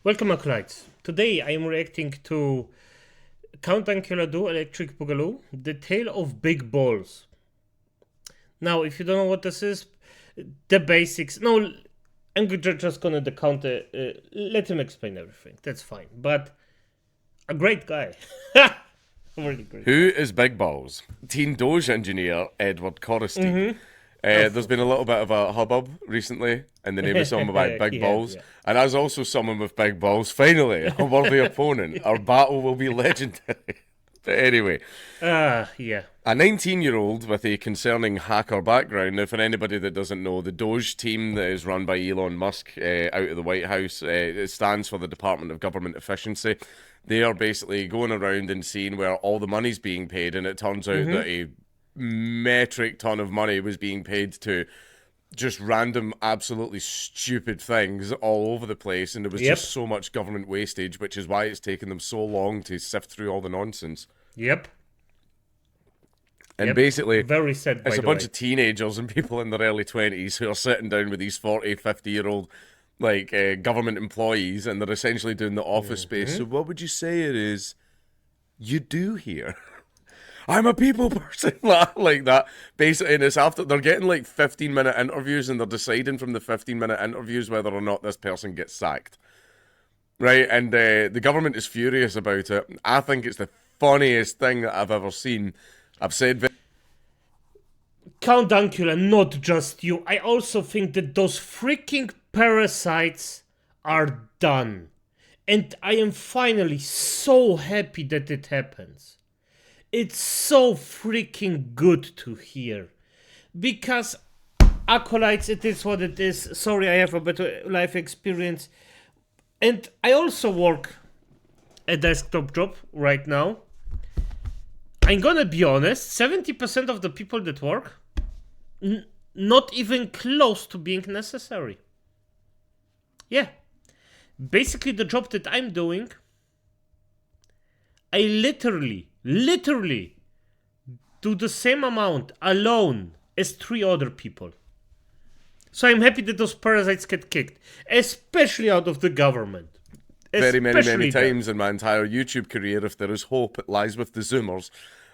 Welcome, acolytes. Today I am reacting to Count Dankula Do Electric Boogaloo, The Tale of Big Balls. Now, if you don't know what this is, the basics. No, I'm just gonna decount let him explain everything. That's fine. But a great guy. Really great. Who is Big Balls? Teen Doge engineer Edward Corristy. There's been a little bit of a hubbub recently in the name of someone by Big Balls. Yeah. And as also someone with Big Balls, finally, a worthy opponent. Our battle will be legendary. But anyway, Yeah. a 19-year-old with a concerning hacker background. Now, for anybody that doesn't know, the DOGE team that is run by Elon Musk out of the White House, it stands for the Department of Government Efficiency. They are basically going around and seeing where all the money's being paid, and it turns out that a metric ton of money was being paid to just random, absolutely stupid things all over the place, and there was just so much government wastage, which is why it's taken them so long to sift through all the nonsense. Yep. And basically, very sad, it's a bunch of teenagers and people in their early 20s who are sitting down with these 40, 50-year-old government employees, and they're essentially doing the office space. So what would you say it is you do here? I'm a people person, like that. Basically, and it's after they're getting like 15-minute interviews, and they're deciding from the 15-minute interviews whether or not this person gets sacked. Right, and the government is furious about it. I think it's the funniest thing that I've ever seen. I've said Count Dankula, not just you. I also think that those freaking parasites are done. And I am finally so happy that it happens. It's so freaking good to hear. Because, acolytes, it is what it is. Sorry, I have a better life experience. And I also work a desktop job right now. I'm gonna be honest, 70% of the people that work, not even close to being necessary. Yeah. Basically, the job that I'm doing, I literally do the same amount alone as 3 other people. So I'm happy that those parasites get kicked, especially out of the government. Very many times in my entire YouTube career, if there is hope, it lies with the Zoomers.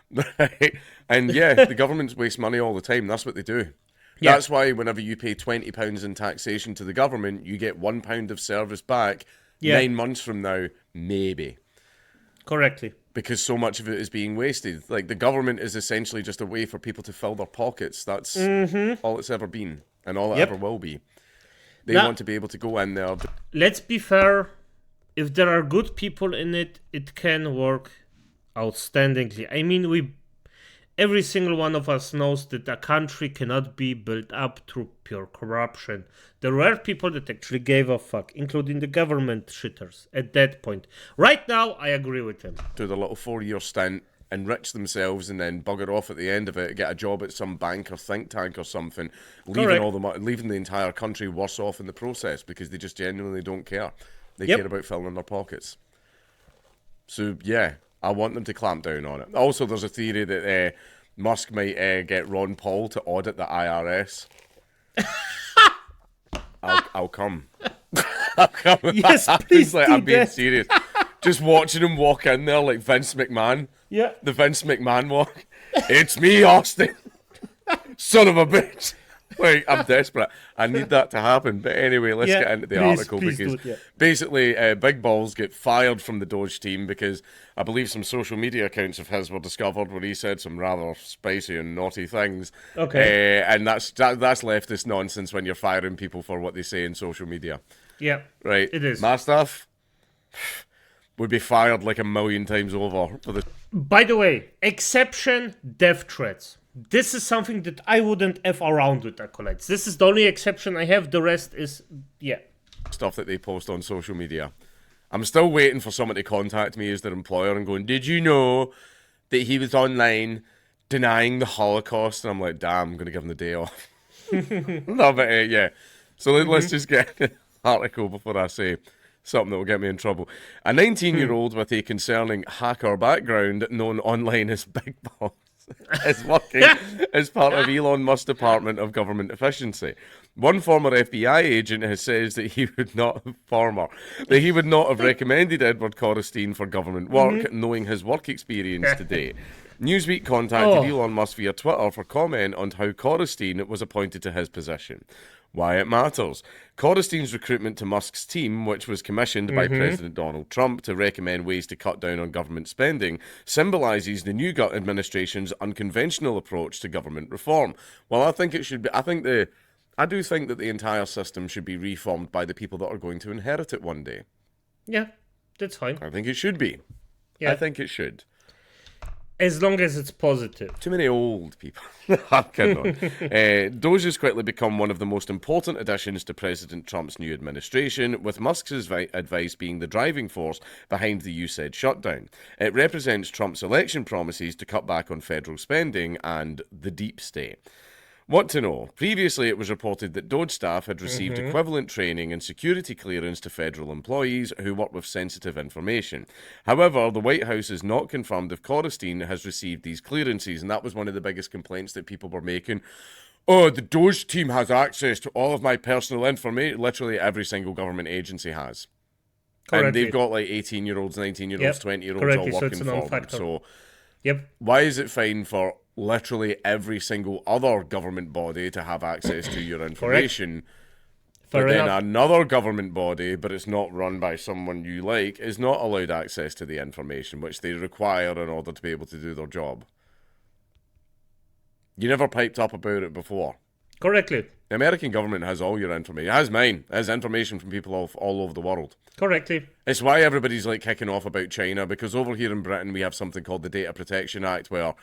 Right? And yeah, the governments waste money all the time. That's what they do. Yeah. That's why whenever you pay £20 in taxation to the government, you get £1 of service back 9 months from now, maybe. Correctly. Because so much of it is being wasted. Like, the government is essentially just a way for people to fill their pockets. That's all it's ever been, and all it ever will be. They want to be able to go in there. Let's be fair. If there are good people in it, it can work outstandingly. I mean, every single one of us knows that a country cannot be built up through pure corruption. There were people that actually gave a fuck, including the government shitters at that point. Right now, I agree with him. Do their little 4-year stint, enrich themselves, and then bugger off at the end of it, get a job at some bank or think tank or something, leaving the entire country worse off in the process because they just genuinely don't care. They care about filling their pockets. So, yeah, I want them to clamp down on it. Also, there's a theory that Musk might get Ron Paul to audit the IRS. I'll come. I'll come. Yes, please do I'm being serious. Just watching him walk in there like Vince McMahon. Yeah. The Vince McMahon walk. It's me, Austin. Son of a bitch. Like, I'm desperate. I need that to happen. But anyway, let's get into the article because basically Big Balls get fired from the Doge team because I believe some social media accounts of his were discovered where he said some rather spicy and naughty things. Okay. And that's leftist nonsense when you're firing people for what they say in social media. Yeah. Right. It is. My stuff would be fired like a million times over for the. By the way, exception, death threats. This is something that I wouldn't F around with, acolytes. This is the only exception I have. The rest is, stuff that they post on social media. I'm still waiting for someone to contact me as their employer and going, did you know that he was online denying the Holocaust? And I'm like, damn, I'm going to give him the day off. No, but yeah. So let's just get the article before I say something that will get me in trouble. A 19-year-old with a concerning hacker background known online as Big Balls is working as part of Elon Musk's Department of Government Efficiency. One former FBI agent has said that he would not have recommended Edward Corristine for government work, knowing his work experience to date. Newsweek contacted Elon Musk via Twitter for comment on how Corristine was appointed to his position. Why it matters. Corristine's recruitment to Musk's team, which was commissioned by President Donald Trump to recommend ways to cut down on government spending, symbolises the new administration's unconventional approach to government reform. Well, I think it should be. I do think that the entire system should be reformed by the people that are going to inherit it one day. Yeah, that's fine. I think it should be. Yeah. I think it should. As long as it's positive. Too many old people. I'm kidding on. DOGE has quickly become one of the most important additions to President Trump's new administration, with Musk's advice being the driving force behind the USAID shutdown. It represents Trump's election promises to cut back on federal spending and the deep state. What to know? Previously, it was reported that DOGE staff had received equivalent training and security clearance to federal employees who work with sensitive information. However, the White House has not confirmed if Corristine has received these clearances, and that was one of the biggest complaints that people were making. Oh, the DOGE team has access to all of my personal information. Literally every single government agency has. Correctly. And they've got like 18-year-olds, 19-year-olds, 20-year-olds all working for them. So why is it fine for literally every single other government body to have access to your information, but then another government body, but it's not run by someone you like, is not allowed access to the information which they require in order to be able to do their job? You never piped up about it before. Correctly. The American government has all your information. It has mine. It has information from people all over the world. Correctly. It's why everybody's like kicking off about China, because over here in Britain we have something called the Data Protection Act, where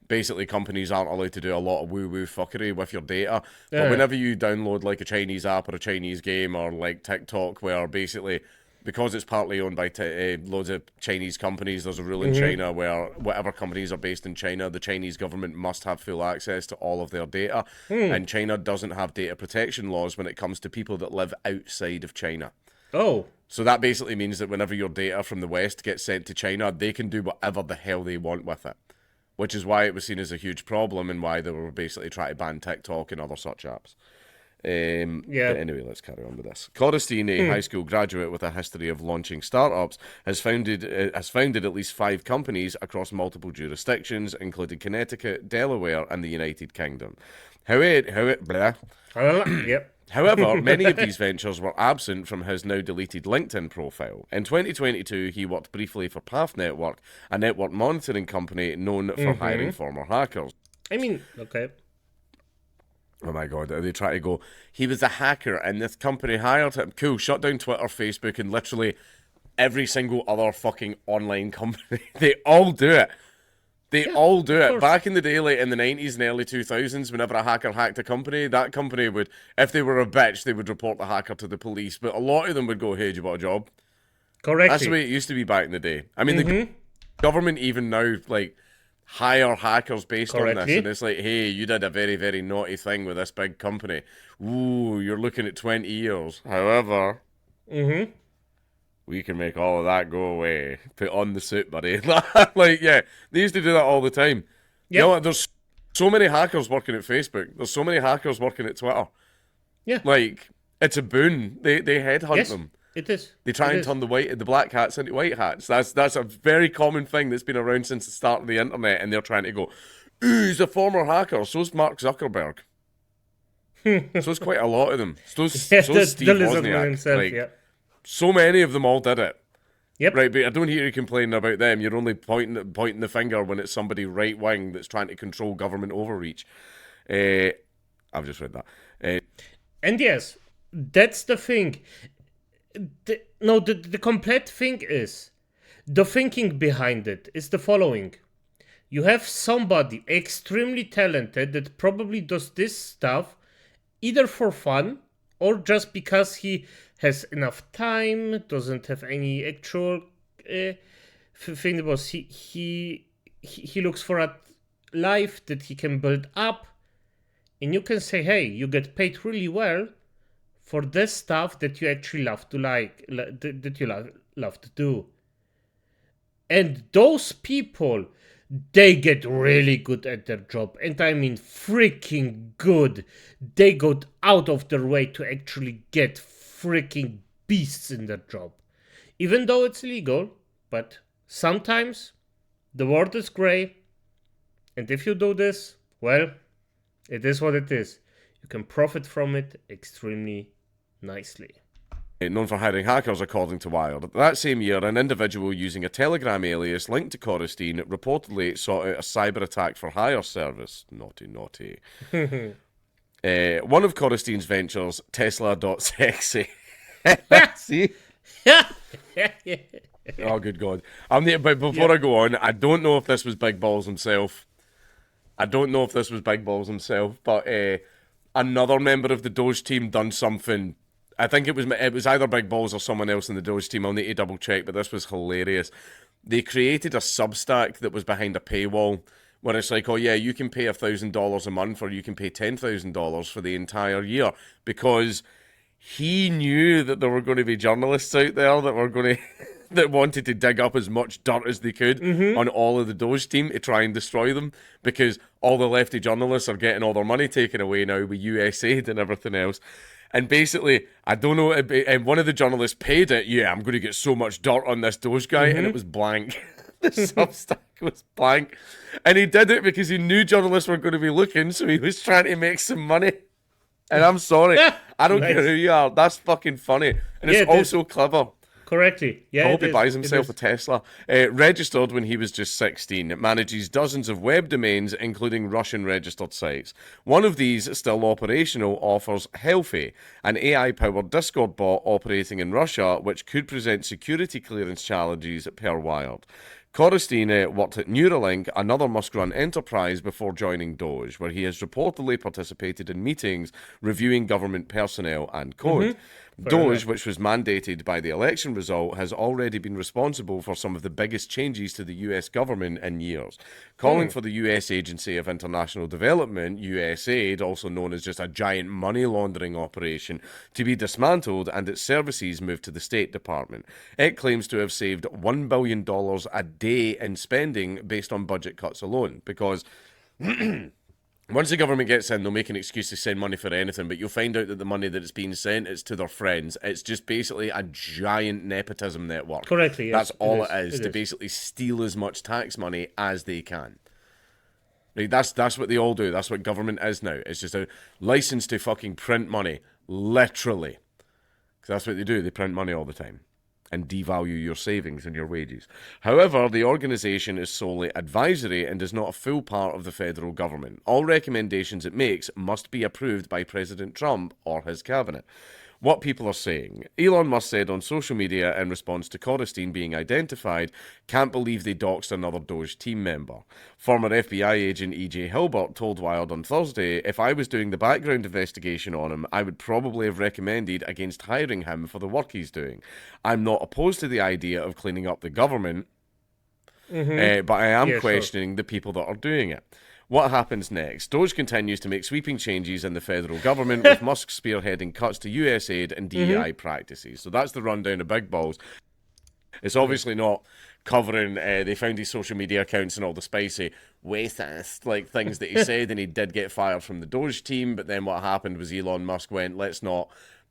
basically companies aren't allowed to do a lot of woo-woo fuckery with your data. But whenever you download like a Chinese app or a Chinese game or like TikTok, where basically, because it's partly owned by loads of Chinese companies, there's a rule in China where whatever companies are based in China, the Chinese government must have full access to all of their data. And China doesn't have data protection laws when it comes to people that live outside of China. Oh. So that basically means that whenever your data from the West gets sent to China, they can do whatever the hell they want with it. Which is why it was seen as a huge problem and why they were basically trying to ban TikTok and other such apps. But anyway, let's carry on with this. Corristine, a high school graduate with a history of launching startups, has founded at least 5 companies across multiple jurisdictions, including Connecticut, Delaware, and the United Kingdom. However, many of these ventures were absent from his now deleted LinkedIn profile. In 2022, he worked briefly for Path Network, a network monitoring company known for hiring former hackers. I mean, okay. Oh my God, they try to go, he was a hacker and this company hired him. Cool, shut down Twitter, Facebook, and literally every single other fucking online company. They all do it. They all do it. Back in the day, like in the 90s and early 2000s, whenever a hacker hacked a company, that company would, if they were a bitch, they would report the hacker to the police. But a lot of them would go, hey, do you want a job? Correct. That's the way it used to be back in the day. I mean, the government even now, like, hire hackers based on this. And it's like, hey, you did a very, very naughty thing with this big company. Ooh, you're looking at 20 years. However... we can make all of that go away. Put on the suit, buddy. Like, yeah, they used to do that all the time. You know what? There's so many hackers working at Facebook. There's so many hackers working at Twitter. Yeah. Like, it's a boon. They headhunt them. It is. They try and turn the black hats into white hats. That's a very common thing that's been around since the start of the internet, and they're trying to go, ooh, he's a former hacker. So's Mark Zuckerberg. So's quite a lot of them. So's Steve Wozniak. Himself, so many of them all did it. Yep. Right, but I don't hear you complaining about them. You're only pointing the finger when it's somebody right wing that's trying to control government overreach. I've just read that. And yes, that's the thing. The complete thing is, the thinking behind it is the following. You have somebody extremely talented that probably does this stuff either for fun or just because he has enough time, doesn't have any actual thing. About he looks for a life that he can build up, and you can say, hey, you get paid really well for this stuff that you actually love to that you love to do. And those people they get really good at their job. And I mean freaking good. They go out of their way to actually get freaking beasts in their job. Even though it's legal, but sometimes the world is grey. And if you do this, well, it is what it is. You can profit from it extremely nicely. Known for hiring hackers, according to Wired. That same year, an individual using a Telegram alias linked to Choristine reportedly sought out a cyber attack for hire service. Naughty, naughty. One of Choristine's ventures, Tesla.sexy. See? Oh, good God. But before I go on, I don't know if this was Big Balls himself. But another member of the Doge team done something. I think it was either Big Balls or someone else in the Doge team. I'll need to double check, but this was hilarious. They created a Substack that was behind a paywall where it's like, oh yeah, you can pay $1,000 a month or you can pay $10,000 for the entire year, because he knew that there were going to be journalists out there that were going to that wanted to dig up as much dirt as they could on all of the Doge team to try and destroy them, because all the lefty journalists are getting all their money taken away now with USAID and everything else. And basically, I don't know, and one of the journalists paid it, yeah, I'm going to get so much dirt on this Doge guy, and it was blank. The Substack was blank. And he did it because he knew journalists were going to be looking, so he was trying to make some money. And I'm sorry, I don't care who you are, that's fucking funny. And it's also clever. Correctly. Yeah, I hope he buys himself a Tesla. Registered when he was just 16. It manages dozens of web domains, including Russian-registered sites. One of these, still operational, offers Healthy, an AI-powered Discord bot operating in Russia, which could present security clearance challenges per Wired. Choristine worked at Neuralink, another Musk-run enterprise, before joining DOGE, where he has reportedly participated in meetings reviewing government personnel and code. DOGE, which was mandated by the election result, has already been responsible for some of the biggest changes to the US government in years, calling for the US Agency of International Development, USAID, also known as just a giant money laundering operation, to be dismantled and its services moved to the State Department. It claims to have saved $1 billion a day in spending based on budget cuts alone, because once the government gets in, they'll make an excuse to send money for anything, but you'll find out that the money that is being sent is to their friends. It's just basically a giant nepotism network. Correctly, yes. That's all it is, to basically steal as much tax money as they can. Right, that's what they all do. That's what government is now. It's just a license to fucking print money, literally. Because that's what they do. They print money all the time and devalue your savings and your wages. However, the organisation is solely advisory and is not a full part of the federal government. All recommendations it makes must be approved by President Trump or his cabinet. What people are saying. Elon Musk said on social media in response to Choristine being identified, "Can't believe they doxed another Doge team member." Former FBI agent E.J. Hilbert told Wired on Thursday, "If I was doing the background investigation on him, I would probably have recommended against hiring him for the work he's doing. I'm not opposed to the idea of cleaning up the government, but I am questioning the people that are doing it." What happens next? DOGE continues to make sweeping changes in the federal government, with Musk spearheading cuts to USAID and DEI practices. So that's the rundown of Big Balls. It's obviously not covering, they found his social media accounts and all the spicy racist like things that he said, and he did get fired from the DOGE team, but then what happened was Elon Musk went, let's not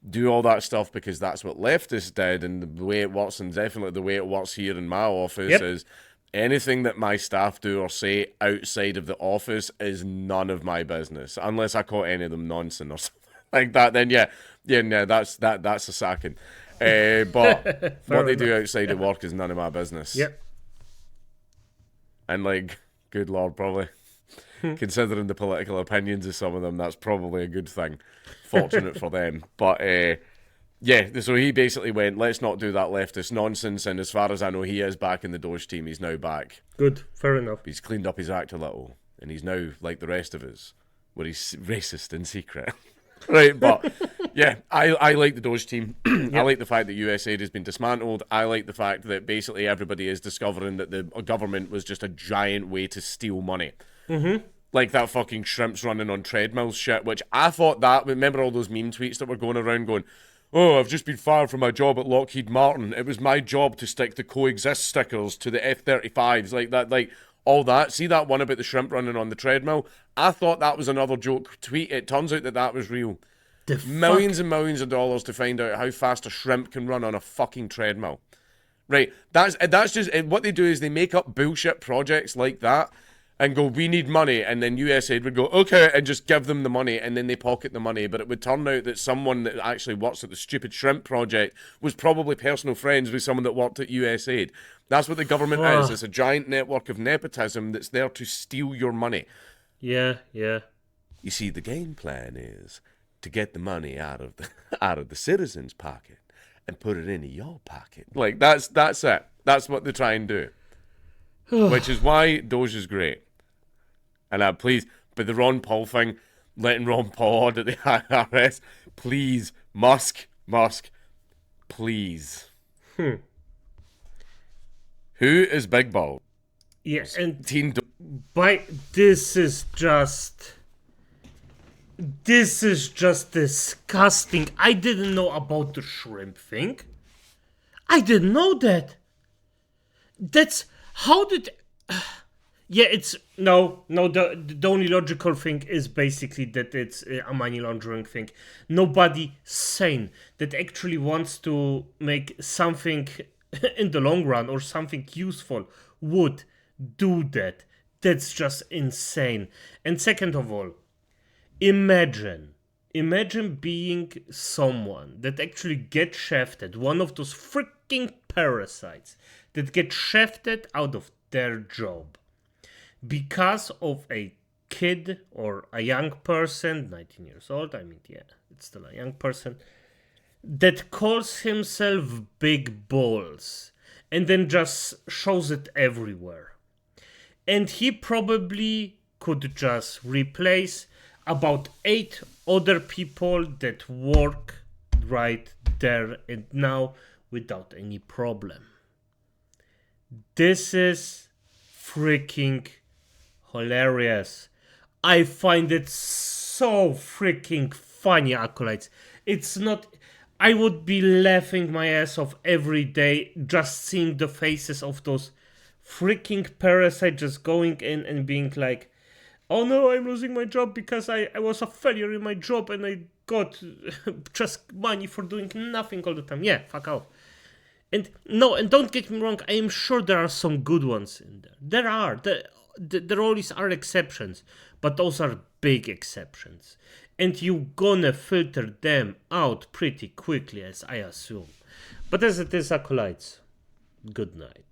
do all that stuff because that's what leftists did, and the way it works, and definitely the way it works here in my office is anything that my staff do or say outside of the office is none of my business, unless I call any of them nonsense or something like that. Then that's a sacking. But what they do outside of work is none of my business. And like, good Lord, probably considering the political opinions of some of them, that's probably a good thing. Fortunate for them, but. Yeah, so he basically went, let's not do that leftist nonsense, and as far as I know, he is back in the DOGE team. He's now back. Good, fair enough. He's cleaned up his act a little, and he's now, like the rest of us, where he's racist in secret. Right, but yeah, I like the DOGE team. I like the fact that USAID has been dismantled. I like the fact that basically everybody is discovering that the government was just a giant way to steal money. Like that fucking shrimps running on treadmills shit, which I thought that, remember all those meme tweets that were going around going, oh, I've just been fired from my job at Lockheed Martin. It was my job to stick the coexist stickers to the F-35s. Like that, like all that. See that one about the shrimp running on the treadmill? I thought that was another joke tweet. It turns out that that was real. The Millions and millions of dollars to find out how fast a shrimp can run on a fucking treadmill. Right, that's just what they do is they make up bullshit projects like that and go, we need money, and then USAID would go, okay, and just give them the money, and then they pocket the money. But it would turn out that someone that actually works at the stupid shrimp project was probably personal friends with someone that worked at USAID. That's what the government is. It's a giant network of nepotism that's there to steal your money. Yeah, yeah. You see, the game plan is to get the money out of the citizens' pocket and put it into your pocket. Like, that's it. That's what they try and do. Which is why DOGE is great. And please, but the Ron Paul thing, letting Ron Paul audit the IRS, please, Musk, please. Who is Big Ball? Yeah, and Teen this is just disgusting. I didn't know about the shrimp thing. I didn't know that. That's how did. Yeah, it's no. The only logical thing is basically that it's a money laundering thing. Nobody sane that actually wants to make something in the long run or something useful would do that. That's just insane. And second of all, imagine being someone that actually gets shafted, one of those freaking parasites that get shafted out of their job because of a kid or a young person, 19 years old, I mean, yeah, it's still a young person, that calls himself Big Balls and then just shows it everywhere. And he probably could just replace about 8 other people that work right there and now without any problem. This is freaking hilarious. I find it so freaking funny, acolytes. It's not. I would be laughing my ass off every day just seeing the faces of those freaking parasites just going in and being like, oh no, I'm losing my job because I was a failure in my job and I got just money for doing nothing all the time. Yeah, fuck off. And no, and don't get me wrong, I am sure there are some good ones in there. There are. There always are exceptions, but those are big exceptions. And you gonna filter them out pretty quickly, as I assume. But as it is, acolytes, good night.